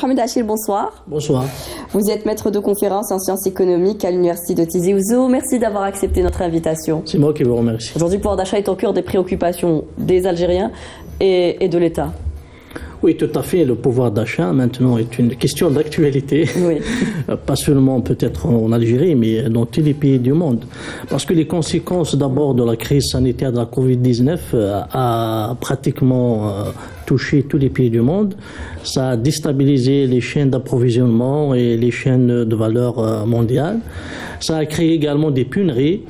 Mohamed Achille, bonsoir. Bonsoir. Vous êtes maître de conférence en sciences économiques à l'université de Tizi Ouzou. Merci d'avoir accepté notre invitation. C'est moi qui vous remercie. Aujourd'hui, le pouvoir d'achat est au cœur des préoccupations des Algériens et de l'État. Oui, tout à fait. Le pouvoir d'achat, maintenant, est une question d'actualité. Oui. Pas seulement peut-être en Algérie, mais dans tous les pays du monde. Parce que les conséquences d'abord de la crise sanitaire de la Covid-19 a pratiquement touché tous les pays du monde. Ça a déstabilisé les chaînes d'approvisionnement et les chaînes de valeur mondiales. Ça a créé également des pénuries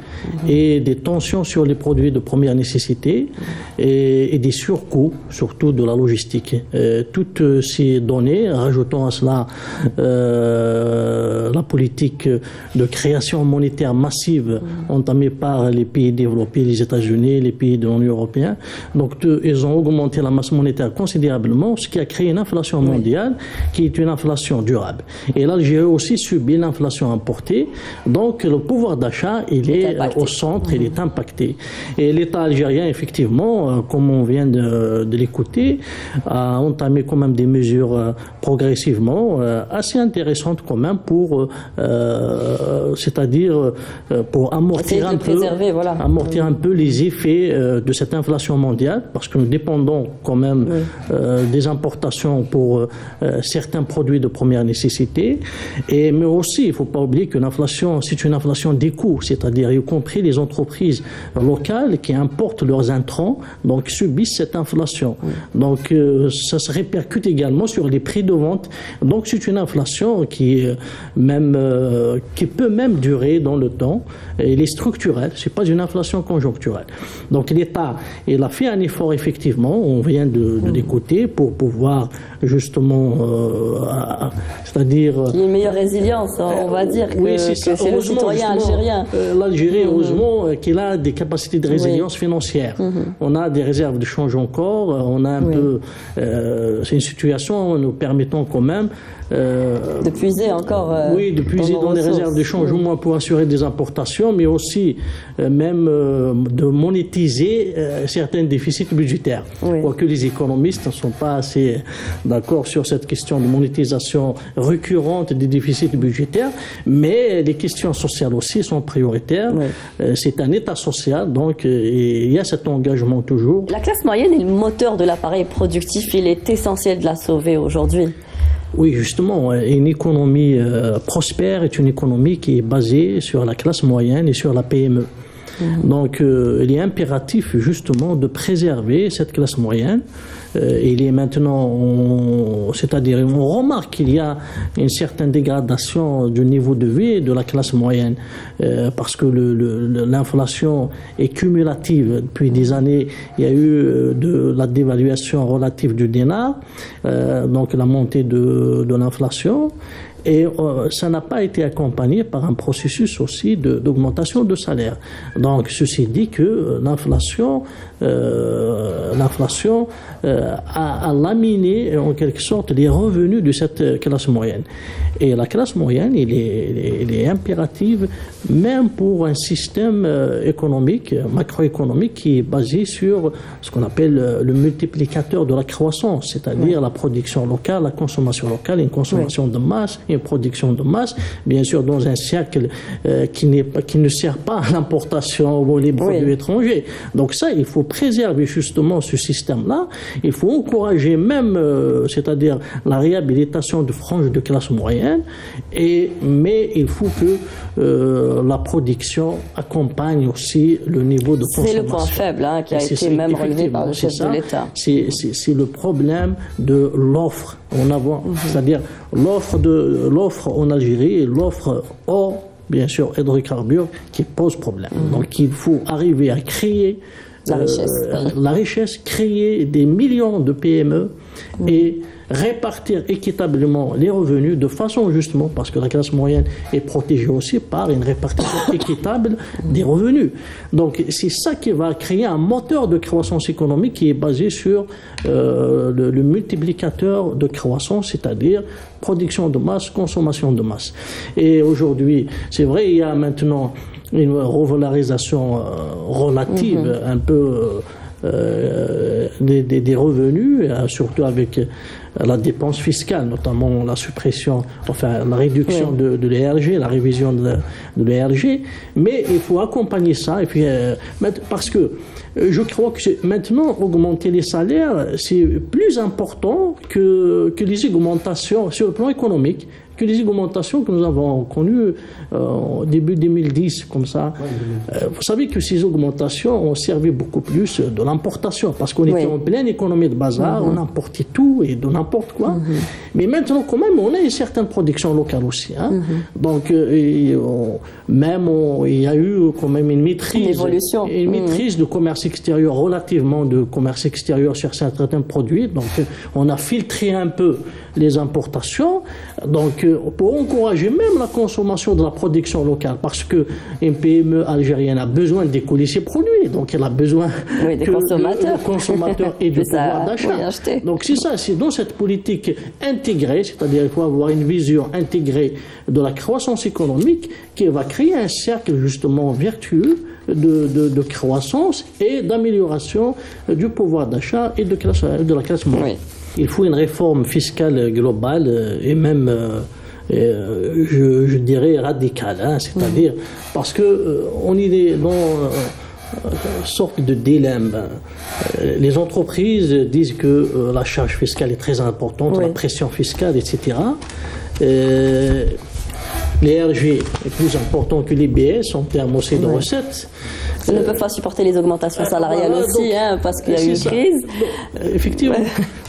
et des tensions sur les produits de première nécessité et des surcoûts, surtout de la logistique. Toutes ces données, rajoutons à cela la politique de création monétaire massive entamée par les pays développés, les États-Unis, les pays de l'Union européenne. Donc, ils ont augmenté la masse monétaire considérablement, ce qui a créé une inflation mondiale qui est une inflation durable. Et l'Algérie aussi subit l'inflation importée. Donc, le pouvoir d'achat, il est au centre, il est impacté. Et l'État algérien, effectivement, comme on vient de l'écouter, a entamé quand même des mesures progressivement assez intéressantes quand même pour, c'est-à-dire pour amortir un peu, amortir un peu les effets de cette inflation mondiale, parce que nous dépendons quand même des importations pour certains produits de première nécessité. Mais aussi, il ne faut pas oublier que l'inflation, c'est une inflation des coûts, c'est-à-dire y compris les entreprises locales qui importent leurs intrants, donc subissent cette inflation. Donc ça se répercute également sur les prix de vente. Donc c'est une inflation qui peut même durer dans le temps. Elle est structurelle, c'est pas une inflation conjoncturelle. Donc l'État, il a fait un effort effectivement, on vient de l'écouter, pour pouvoir justement, c'est-à-dire... Il y a une meilleure résilience, on va dire, que chez le citoyen algérien. L'Algérie, heureusement, qu'il a des capacités de résilience financière. On a des réserves de change encore, on a un peu... c'est une situation nous permettant quand même... de puiser encore... de puiser dans les réserves de change, au moins pour assurer des importations, mais aussi même de monétiser certains déficits budgétaires. Quoique les économistes ne sont pas assez d'accord sur cette question de monétisation récurrente des déficits budgétaires, mais les questions sociales aussi sont prioritaires. C'est un État social, donc il y a cet engagement toujours. La classe moyenne est le moteur de l'appareil productif, il est essentiel de la sauver aujourd'hui. Oui, justement, une économie prospère est une économie qui est basée sur la classe moyenne et sur la PME. Donc, il est impératif, justement, de préserver cette classe moyenne. Il est maintenant, c'est-à-dire, on remarque qu'il y a une certaine dégradation du niveau de vie de la classe moyenne, parce que l'inflation est cumulative. Depuis des années, il y a eu de la dévaluation relative du dinar, donc la montée de l'inflation. Et ça n'a pas été accompagné par un processus aussi d'augmentation de salaire. Donc, ceci dit que l'inflation a laminé en quelque sorte les revenus de cette classe moyenne. Et la classe moyenne, elle est impérative même pour un système économique, macroéconomique, qui est basé sur ce qu'on appelle le multiplicateur de la croissance, c'est-à-dire la production locale, la consommation locale, une consommation de masse, une production de masse, bien sûr dans un cercle qui ne sert pas à l'importation ou les produits étrangers. Donc ça, il faut préserver justement ce système-là. Il faut encourager même, c'est-à-dire la réhabilitation de franges de classe moyenne, mais il faut que la production accompagne aussi le niveau de consommation. C'est le point faible qui a été même relevé par le chef de l'État. C'est le problème de l'offre en avant, c'est-à-dire l'offre en Algérie et l'offre hors, bien sûr, hydrocarbures qui pose problème. Donc il faut arriver à créer la richesse, créer des millions de PME et répartir équitablement les revenus de façon justement, parce que la classe moyenne est protégée aussi par une répartition équitable des revenus. Donc c'est ça qui va créer un moteur de croissance économique qui est basé sur le multiplicateur de croissance, c'est-à-dire production de masse, consommation de masse. Et aujourd'hui, c'est vrai, il y a maintenant une revalorisation relative un peu des revenus, surtout avec la dépense fiscale, notamment la suppression, enfin la réduction de l'ERG, la révision de l'ERG, mais il faut accompagner ça, et puis, parce que je crois que maintenant, augmenter les salaires, c'est plus important que les augmentations sur le plan économique, que les augmentations que nous avons connues au début 2010, comme ça. Vous savez que ces augmentations ont servi beaucoup plus de l'importation, parce qu'on était en pleine économie de bazar, on importait tout et de n'importe quoi. Mais maintenant, quand même, on a une certaine production locale aussi. Hein. Donc, il y a eu quand même une maîtrise, une maîtrise de commerce extérieur, relativement de commerce extérieur sur certains produits. Donc, on a filtré un peu les importations. Donc, pour encourager même la consommation de la production locale, parce que une PME algérienne a besoin d'écouler ses produits, donc elle a besoin des consommateurs et du pouvoir d'achat. Donc c'est ça, c'est dans cette politique intégrée, c'est-à-dire il faut avoir une vision intégrée de la croissance économique qui va créer un cercle justement vertueux de croissance et d'amélioration du pouvoir d'achat et de la classe moyenne. Il faut une réforme fiscale globale et même, je dirais, radicale, hein, c'est-à-dire parce que on est dans une sorte de dilemme. Les entreprises disent que la charge fiscale est très importante, la pression fiscale, etc. L'ERG est plus important que l'IBS en termes aussi de recettes. Ils ne peuvent pas supporter les augmentations salariales aussi, donc, parce qu'il y a eu une crise. Donc, effectivement.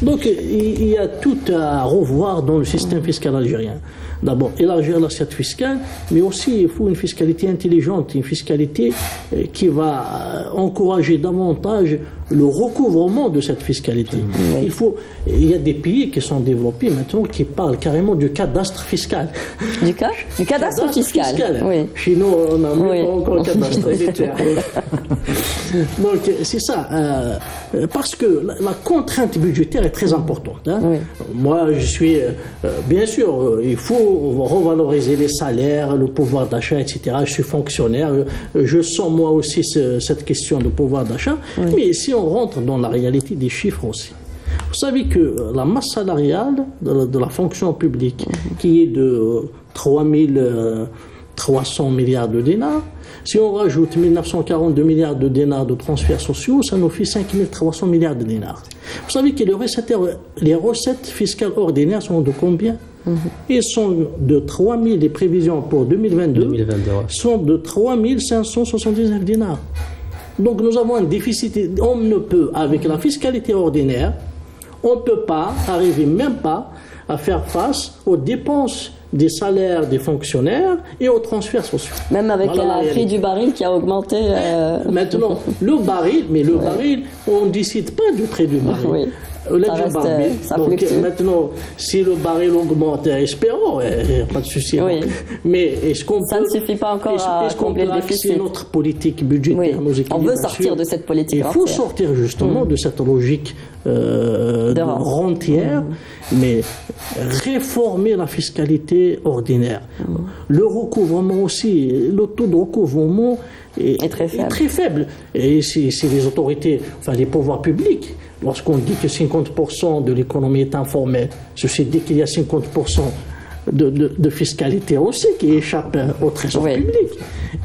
Donc, il y a tout à revoir dans le système fiscal algérien. D'abord, élargir l'assiette fiscale, mais aussi il faut une fiscalité intelligente, une fiscalité qui va encourager davantage le recouvrement de cette fiscalité. Il y a des pays qui sont développés maintenant qui parlent carrément du cadastre fiscal. Du cadastre fiscal. Oui. Chez nous, on n'a même pas encore le cadastre. Donc, c'est ça. Parce que la contrainte budgétaire est très importante. Hein. Moi, je suis... bien sûr, il faut revaloriser les salaires, le pouvoir d'achat, etc. Je suis fonctionnaire. Je sens moi aussi cette question de pouvoir d'achat. Mais si on rentre dans la réalité des chiffres aussi. Vous savez que la masse salariale de la fonction publique, qui est de 3300 milliards de dinars, si on rajoute 1942 milliards de dinars de transferts sociaux, ça nous fait 5300 milliards de dinars. Vous savez que les recettes fiscales ordinaires sont de combien? Ils sont de 3000, les prévisions pour 2022 sont de 3579 dinars. Donc nous avons un déficit, on ne peut, avec la fiscalité ordinaire, on ne peut pas arriver même pas à faire face aux dépenses des salaires des fonctionnaires et aux transferts sociaux. Même avec le prix du baril qui a augmenté. Maintenant, le baril, on ne décide pas du prix du baril. Ça donc maintenant, si le baril augmente, espérons, il n'y a pas de souci. Mais est-ce qu'on ça ne suffit pas encore à combler le déficit. C'est notre politique budgétaire. On veut sortir de cette politique. Il faut sortir justement de cette logique de rentière, mais réformer la fiscalité ordinaire. Le recouvrement aussi, le taux de recouvrement est très faible. Et c'est les autorités, enfin les pouvoirs publics. Lorsqu'on dit que 50% de l'économie est informelle, ceci dit qu'il y a 50% de fiscalité aussi qui échappe au trésor public.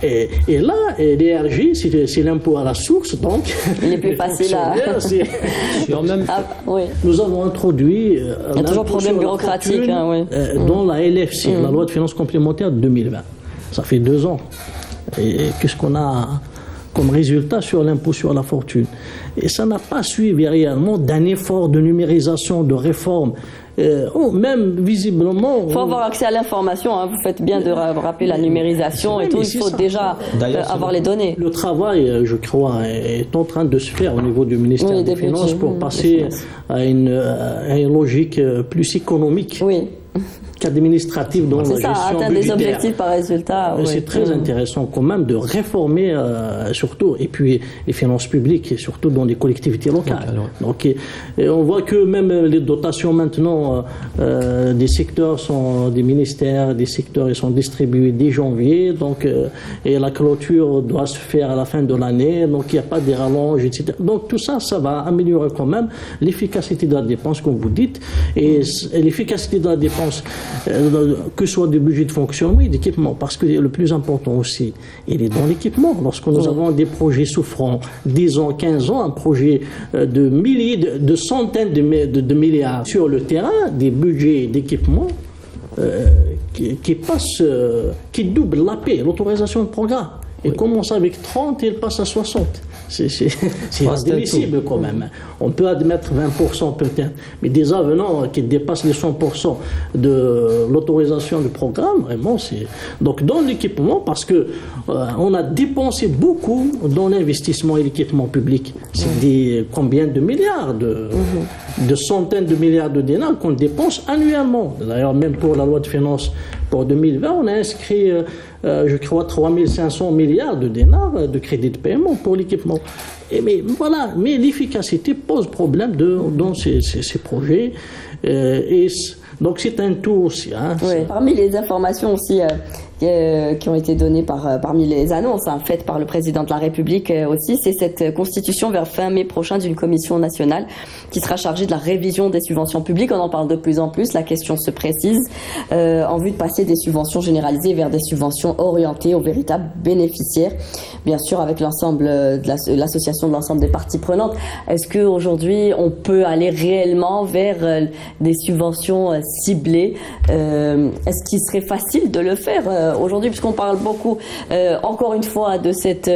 Et là, l'ERG, c'est l'impôt à la source, donc... Il est plus facile à... Nous avons introduit... Il y a toujours problème bureaucratique. Dans la LFC, la loi de finances complémentaire de 2020. Ça fait 2 ans. Et qu'est-ce qu'on a comme résultat sur l'impôt sur la fortune? Et ça n'a pas suivi réellement d'un effort de numérisation, de réforme. Même visiblement... Il faut avoir accès à l'information. Hein. Vous faites bien de rappeler la numérisation et tout. Il faut déjà avoir les données. Le travail, je crois, est en train de se faire au niveau du ministère des Finances pour passer à une logique plus économique. qu'administrative dans la gestion budgétaire. Atteindre des objectifs par résultat. C'est très intéressant quand même de réformer surtout, et puis les finances publiques, et surtout dans les collectivités locales. Donc, et on voit que même les dotations maintenant des secteurs des ministères, des secteurs, ils sont distribués dès janvier, donc, et la clôture doit se faire à la fin de l'année, donc il n'y a pas de rallonge, etc. Donc tout ça, ça va améliorer quand même l'efficacité de la dépense, comme vous dites, et l'efficacité de la dépense, que ce soit du budget de fonctionnement et d'équipement, parce que le plus important aussi, il est dans l'équipement. Lorsque nous avons des projets souffrants, 10 ans, 15 ans, un projet de milliers, de centaines de milliards sur le terrain, des budgets d'équipement qui doublent l'AP, l'autorisation de programme. Il commence avec 30 et il passe à 60. C'est indémissible quand même. On peut admettre 20% peut-être, mais des avenants qui dépassent les 100% de l'autorisation du programme, vraiment c'est... Donc dans l'équipement, parce que on a dépensé beaucoup dans l'investissement et l'équipement public. C'est combien de milliards, de centaines de milliards de dinars qu'on dépense annuellement. D'ailleurs, même pour la loi de finances pour 2020, on a inscrit, je crois, 3500 milliards de dinars de crédit de paiement pour l'équipement. Mais voilà, mais l'efficacité pose problème dans ces projets. Donc c'est un tout aussi. Hein, parmi les informations aussi qui ont été données parmi les annonces faites par le président de la République aussi, c'est cette constitution vers fin mai prochain d'une commission nationale qui sera chargée de la révision des subventions publiques. On en parle de plus en plus, la question se précise, en vue de passer des subventions généralisées vers des subventions orientées aux véritables bénéficiaires, bien sûr avec l'ensemble de l'association de l'ensemble des parties prenantes. Est-ce qu'aujourd'hui on peut aller réellement vers des subventions ciblées? Est-ce qu'il serait facile de le faire aujourd'hui, puisqu'on parle beaucoup, encore une fois, de cette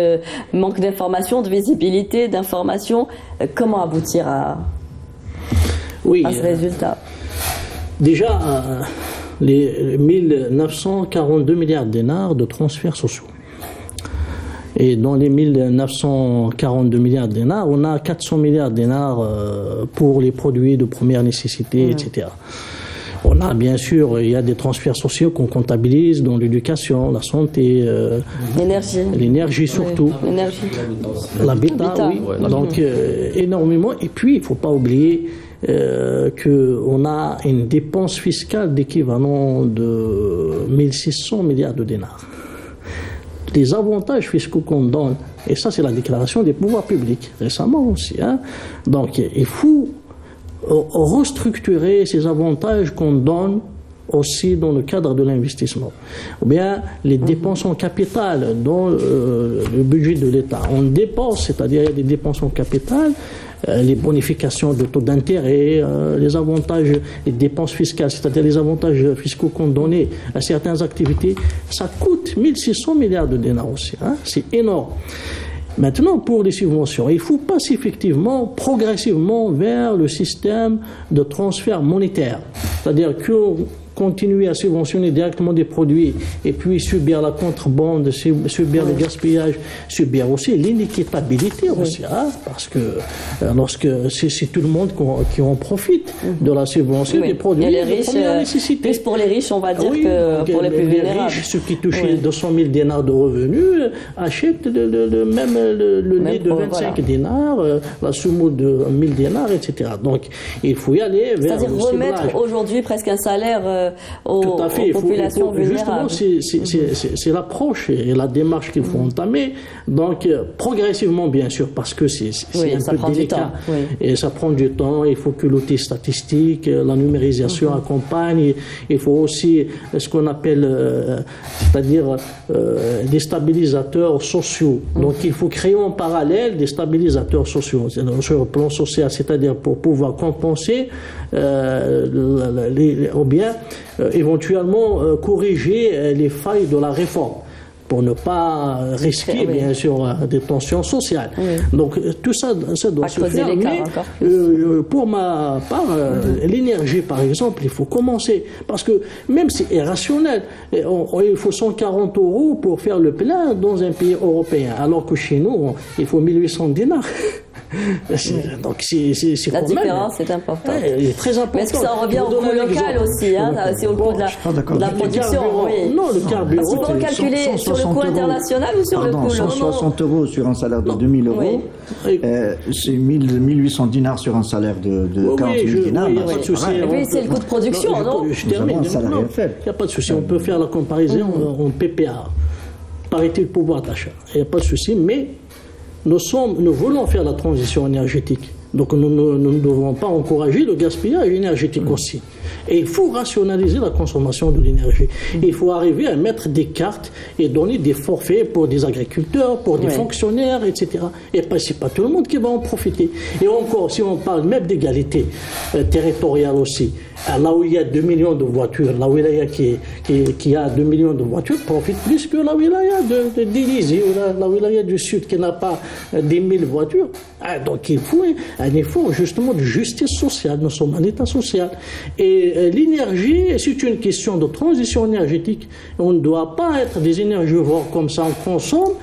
manque d'information, de visibilité, d'information? Comment aboutir à ce résultat? Déjà, les 1942 milliards de dinars de transferts sociaux. Et dans les 1942 milliards de dinars, on a 400 milliards de dinars pour les produits de première nécessité, etc. On a bien sûr, il y a des transferts sociaux qu'on comptabilise dans l'éducation, la santé, l'énergie surtout, l'habitat, oui. Donc énormément. Et puis il ne faut pas oublier qu'on a une dépense fiscale d'équivalent de 1600 milliards de dinars. Les avantages fiscaux qu'on donne, et ça c'est la déclaration des pouvoirs publics récemment aussi. Hein. Donc il faut restructurer ces avantages qu'on donne aussi dans le cadre de l'investissement. Ou bien les dépenses en capital dans le budget de l'État. On dépense, c'est-à-dire il y a des dépenses en capital, les bonifications de taux d'intérêt, les avantages, les dépenses fiscales, c'est-à-dire les avantages fiscaux qu'on donnait à certaines activités, ça coûte 1600 milliards de dinars aussi. Hein, c'est énorme. Maintenant, pour les subventions, il faut passer effectivement progressivement vers le système de transfert monétaire. C'est-à-dire qu'on continuer à subventionner directement des produits et puis subir la contrebande, subir le gaspillage, subir aussi l'inéquitabilité aussi, hein, parce que lorsque c'est tout le monde qui en profite de la subvention des produits de première nécessité. Plus pour les riches, on va dire, que pour les plus vulnérables. Riches, ceux qui touchaient 200 000 dinars de revenus, achètent même le lait de 25 dinars, la semoule de 1000 dinars, etc. Donc, il faut y aller vers... C'est-à-dire remettre aujourd'hui presque un salaire aux populations vulnérables. Justement, c'est l'approche et la démarche qu'il faut entamer. Donc, progressivement, bien sûr, parce que c'est un peu délicat. Et ça prend du temps. Il faut que l'outil statistique, la numérisation accompagne. Il faut aussi ce qu'on appelle, c'est-à-dire des stabilisateurs sociaux. Donc, il faut créer en parallèle des stabilisateurs sociaux sur le plan social, c'est-à-dire pour pouvoir compenser ou bien éventuellement corriger les failles de la réforme pour ne pas risquer, bien sûr, des tensions sociales. Donc, tout ça doit se faire. Mais, pour ma part, l'énergie, par exemple, il faut commencer. Parce que même si c'est irrationnel, il faut 140 € pour faire le plein dans un pays européen, alors que chez nous, il faut 1800 dinars. Donc c'est la quand différence est importante. Elle est très importante. Mais est-ce que ça revient au coût local aussi, hein, c'est au coût de la production? Oui. Non, le carburant. Parce qu'il faut calculer sur le coût international ou sur le coût local? 160 € sur un salaire de 2000 €. Oui. C'est 1800 dinars sur un salaire de 40 000 dinars. Il n'y a pas de souci. Et puis c'est le coût de production, non? Je termine. Il n'y a pas de souci. On peut faire la comparaison en PPA, parité de pouvoir d'achat. Il n'y a pas de souci, mais nous voulons faire la transition énergétique. Donc nous ne devons pas encourager le gaspillage énergétique aussi. Et il faut rationaliser la consommation de l'énergie. Il faut arriver à mettre des cartes et donner des forfaits pour des agriculteurs, pour des fonctionnaires, etc. Et c'est pas tout le monde qui va en profiter. Et encore, si on parle même d'égalité territoriale aussi, là où il y a 2 millions de voitures, la wilaya qui a 2 millions de voitures profite plus que la wilaya d'Élysée ou la wilaya du Sud qui n'a pas 10 000 voitures. Donc il faut un effort justement de justice sociale. Nous sommes un État social. Et l'énergie, c'est une question de transition énergétique. On ne doit pas être des énergivores comme ça, on consomme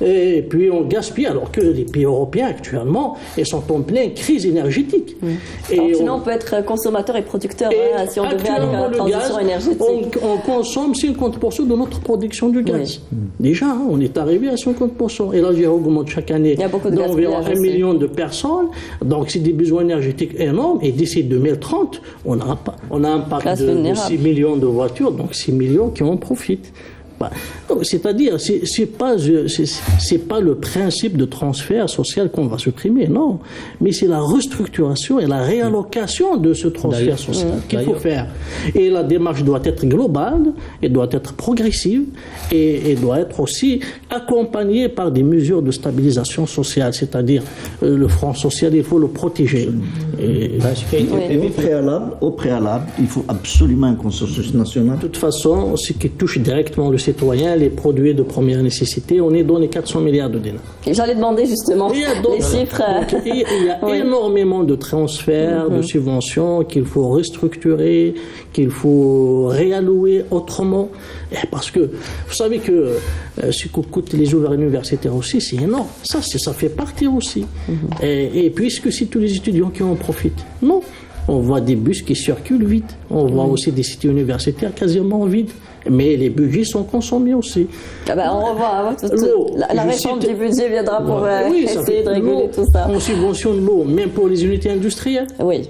et puis on gaspille, alors que les pays européens actuellement, ils sont en pleine crise énergétique. Et sinon, on peut être consommateur et producteur si on devait aller vers la transition énergétique. On consomme 50% de notre production de gaz. Déjà, on est arrivé à 50%. Et là, j'ai augmenté chaque année d'environ 1 million de personnes. Donc, c'est des besoins énergétiques énormes. Et d'ici 2030, on a un parc de 6 millions de voitures, donc 6 millions qui en profitent. C'est-à-dire, c'est pas le principe de transfert social qu'on va supprimer, non. Mais c'est la restructuration et la réallocation de ce transfert social qu'il faut faire. Et la démarche doit être globale, et doit être progressive, et doit être aussi accompagnée par des mesures de stabilisation sociale. C'est-à-dire, le front social, il faut le protéger. Et au préalable, il faut absolument un consensus national. De toute façon, ce qui touche directement le citoyen, les produits de première nécessité, on est dans les 400 milliards de dinars. J'allais demander justement les chiffres. Il y a énormément de transferts, de subventions qu'il faut restructurer, qu'il faut réallouer autrement. Parce que vous savez que ce que coûtent les ouvriers universitaires aussi, c'est énorme. Ça fait partie aussi. Et puisque c'est tous les étudiants qui en profitent. Non. On voit des bus qui circulent vite. On voit aussi des cités universitaires quasiment vides. Mais les budgets sont consommés aussi. On revoit la réforme du budget viendra pour essayer de réguler tout ça. On subventionne l'eau, même pour les unités industrielles. Oui.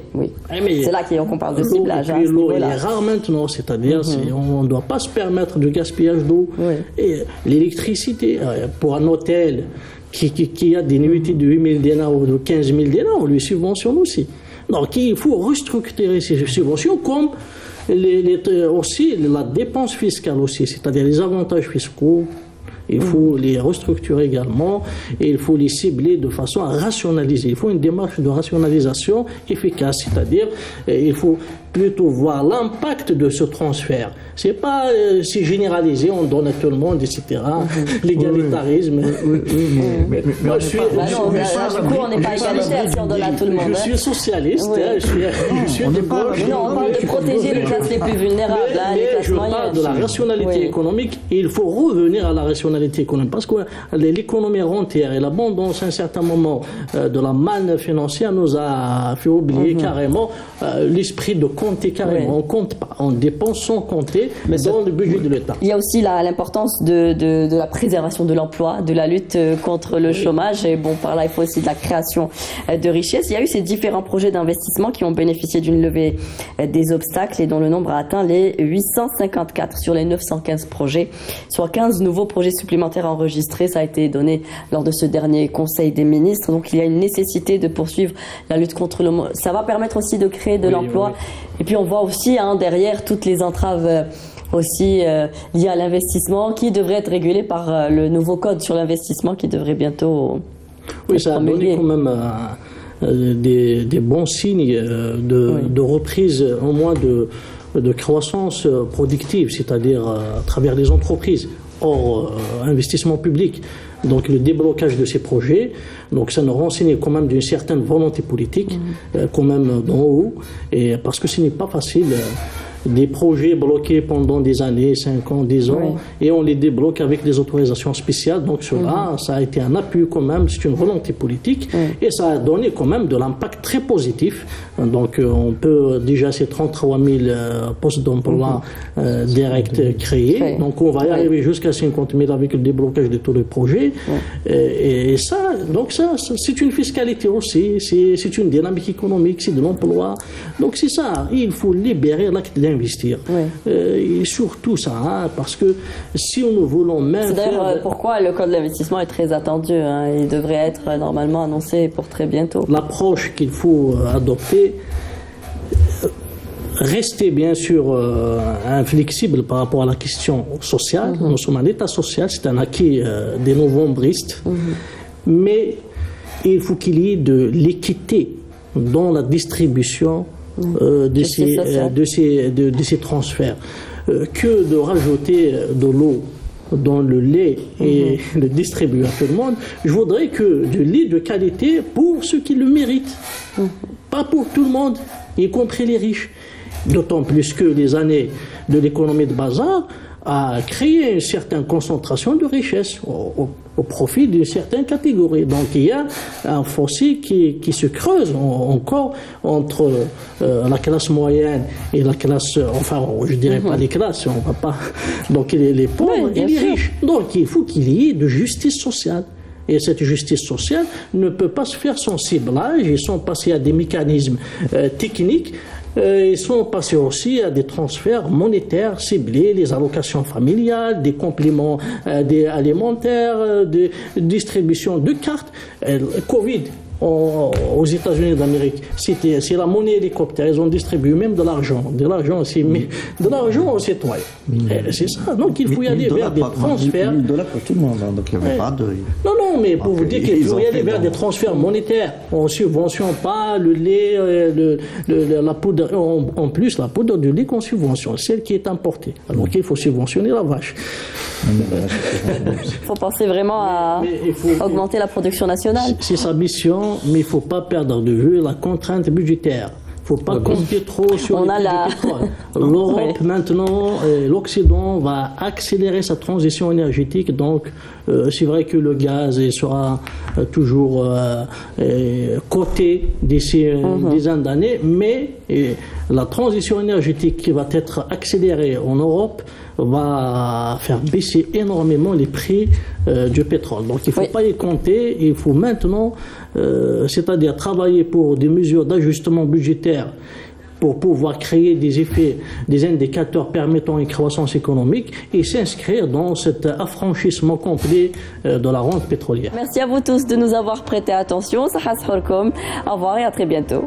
C'est là qu'on parle de ciblage. L'eau est rare maintenant, c'est-à-dire on ne doit pas se permettre de gaspillage d'eau. Et l'électricité, pour un hôtel qui a des nuitées de 8 000 dinars ou de 15 000 dinars, on lui subventionne aussi. Donc il faut restructurer ces subventions comme aussi la dépense fiscale aussi, c'est-à-dire les avantages fiscaux. Il faut les restructurer également et il faut les cibler de façon à rationaliser. Il faut une démarche de rationalisation efficace, c'est-à-dire il faut plutôt voir l'impact de ce transfert. C'est pas si généralisé, on donne à tout le monde, etc. L'égalitarisme. Moi, du coup, on n'est pas égalitaire si on donne à tout le monde. Je suis socialiste, je suis de gauche. Non, on parle de protéger les classes les plus vulnérables, les classes moyennes. Je parle de la rationalité économique et il faut revenir à la rationalité économique parce que l'économie rentière et l'abondance à un certain moment de la manne financière nous a fait oublier carrément l'esprit de compter carrément. On compte pas, on dépense sans compter dans le budget de l'État. Il y a aussi l'importance de la préservation de l'emploi, de la lutte contre le chômage et par là il faut aussi de la création de richesses. Il y a eu ces différents projets d'investissement qui ont bénéficié d'une levée des obstacles et dont le nombre a atteint les 854 sur les 915 projets, soit 15 nouveaux projets supplémentaires enregistrés. Ça a été donné lors de ce dernier Conseil des ministres. Donc il y a une nécessité de poursuivre la lutte contre le... Ça va permettre aussi de créer de l'emploi. Et puis on voit aussi derrière toutes les entraves aussi liées à l'investissement qui devraient être régulées par le nouveau code sur l'investissement qui devrait bientôt être ça a donné quand même des bons signes de reprise au moins de croissance productive, c'est-à-dire à travers les entreprises hors investissement public. Donc le déblocage de ces projets, donc ça nous renseigne quand même d'une certaine volonté politique, quand même d'en haut, et parce que ce n'est pas facile. des projets bloqués pendant des années, 5 ans, 10 ans, et on les débloque avec des autorisations spéciales. Donc cela, ça a été un appui quand même, c'est une volonté politique, et ça a donné quand même de l'impact très positif. Donc on peut déjà ces 33 000 postes d'emploi directs créés, donc on va y arriver jusqu'à 50 000 avec le déblocage de tous les projets. Et ça, donc ça, c'est une fiscalité aussi, c'est une dynamique économique, c'est de l'emploi. Donc c'est ça, il faut libérer l'acte d'investir. Et surtout ça, hein, parce que si nous voulons même... C'est d'ailleurs pourquoi le code de l'investissement est très attendu. Hein. Il devrait être normalement annoncé pour très bientôt. L'approche qu'il faut adopter, rester bien sûr inflexible par rapport à la question sociale. Nous sommes un État social, c'est un acquis des novembristes. Mais il faut qu'il y ait de l'équité dans la distribution de ces transferts. Que de rajouter de l'eau dans le lait et le distribuer à tout le monde, je voudrais que du lait de qualité pour ceux qui le méritent, pas pour tout le monde, y compris les riches. D'autant plus que les années de l'économie de bazar a créé une certaine concentration de richesse au profit d'une certaine catégorie. Donc il y a un fossé qui se creuse encore entre la classe moyenne et la classe, enfin je dirais pas les classes, on va pas, donc les pauvres et les riches. Donc il faut qu'il y ait de justice sociale. Et cette justice sociale ne peut pas se faire sans ciblage, ils sont passés à des mécanismes techniques. Ils sont passés aussi à des transferts monétaires ciblés, les allocations familiales, des compléments alimentaires, des distributions de cartes. Covid, aux États-Unis d'Amérique, c'est la monnaie hélicoptère. Ils ont distribué même de l'argent aussi, mais de l'argent aux citoyens. C'est ça. Donc il faut y aller vers des transferts. $1000 pour tout le monde, hein, donc il n'y avait pas de. Non, mais pour vous dire qu'il faut y aller vers des transferts monétaires. On ne subventionne pas le lait, la poudre. En plus, la poudre de lait qu'on subventionne, celle qui est importée. Alors qu'il faut subventionner la vache. Il faut penser vraiment à augmenter la production nationale. C'est sa mission, mais il ne faut pas perdre de vue la contrainte budgétaire. Il ne faut pas compter trop sur le pétrole. L'Europe maintenant, l'Occident va accélérer sa transition énergétique. Donc, c'est vrai que le gaz sera toujours coté d'ici une dizaine d'années, mais la transition énergétique qui va être accélérée en Europe va faire baisser énormément les prix du pétrole. Donc il ne faut pas y compter, il faut maintenant, c'est-à-dire travailler pour des mesures d'ajustement budgétaire pour pouvoir créer des effets, des indicateurs permettant une croissance économique et s'inscrire dans cet affranchissement complet de la rente pétrolière. Merci à vous tous de nous avoir prêté attention. Au revoir et à très bientôt.